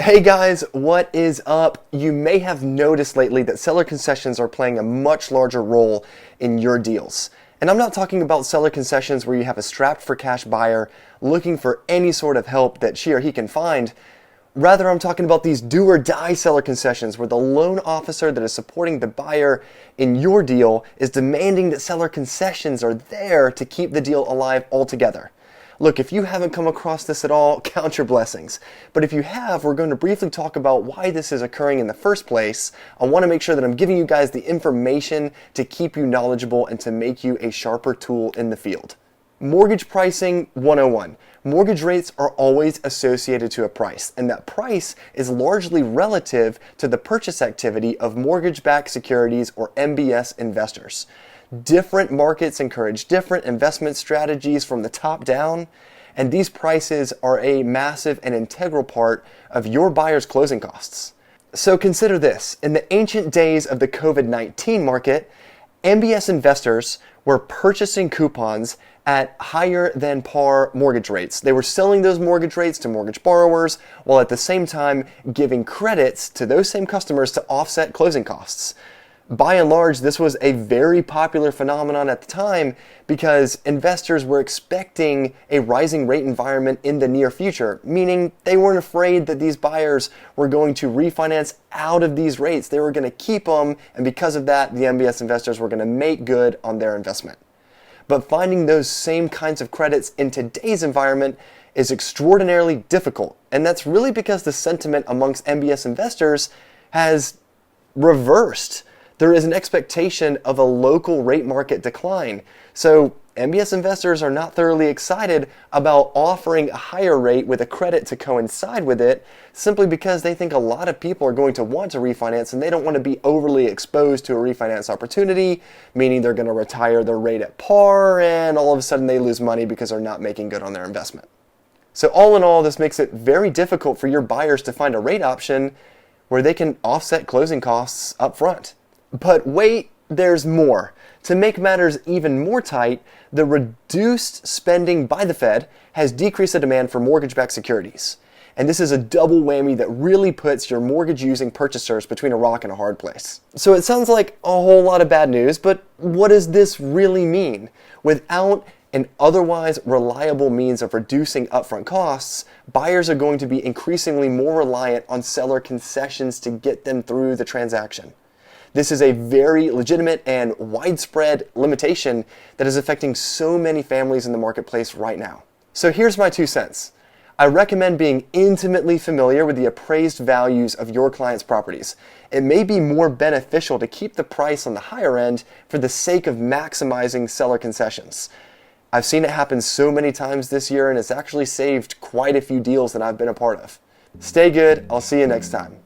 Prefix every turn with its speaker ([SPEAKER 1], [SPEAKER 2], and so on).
[SPEAKER 1] Hey guys, what is up? You may have noticed lately that seller concessions are playing a much larger role in your deals. And I'm not talking about seller concessions where you have a strapped for cash buyer looking for any sort of help that she or he can find. Rather, I'm talking about these do or die seller concessions where the loan officer that is supporting the buyer in your deal is demanding that seller concessions are there to keep the deal alive altogether. Look, if you haven't come across this at all, count your blessings. But if you have, we're going to briefly talk about why this is occurring in the first place. I want to make sure that I'm giving you guys the information to keep you knowledgeable and to make you a sharper tool in the field. Mortgage pricing 101. Mortgage rates are always associated to a price, and that price is largely relative to the purchase activity of mortgage-backed securities or MBS investors. Different markets encourage different investment strategies from the top down, and these prices are a massive and integral part of your buyer's closing costs. So consider this. In the ancient days of the COVID-19 market, MBS investors were purchasing coupons at higher than par mortgage rates. They were selling those mortgage rates to mortgage borrowers while at the same time giving credits to those same customers to offset closing costs. By and large, this was a very popular phenomenon at the time because investors were expecting a rising rate environment in the near future, meaning they weren't afraid that these buyers were going to refinance out of these rates. They were going to keep them, and because of that, the MBS investors were going to make good on their investment. But finding those same kinds of credits in today's environment is extraordinarily difficult, and that's really because the sentiment amongst MBS investors has reversed. There is an expectation of a local rate market decline. So MBS investors are not thoroughly excited about offering a higher rate with a credit to coincide with it, simply because they think a lot of people are going to want to refinance and they don't want to be overly exposed to a refinance opportunity, meaning they're going to retire their rate at par and all of a sudden they lose money because they're not making good on their investment. So all in all, this makes it very difficult for your buyers to find a rate option where they can offset closing costs up front. But wait, there's more. To make matters even more tight, the reduced spending by the Fed has decreased the demand for mortgage-backed securities. And this is a double whammy that really puts your mortgage-using purchasers between a rock and a hard place. So it sounds like a whole lot of bad news, but what does this really mean? Without an otherwise reliable means of reducing upfront costs, buyers are going to be increasingly more reliant on seller concessions to get them through the transaction. This is a very legitimate and widespread limitation that is affecting so many families in the marketplace right now. So here's my 2 cents. I recommend being intimately familiar with the appraised values of your client's properties. It may be more beneficial to keep the price on the higher end for the sake of maximizing seller concessions. I've seen it happen so many times this year, and it's actually saved quite a few deals that I've been a part of. Stay good. I'll see you next time.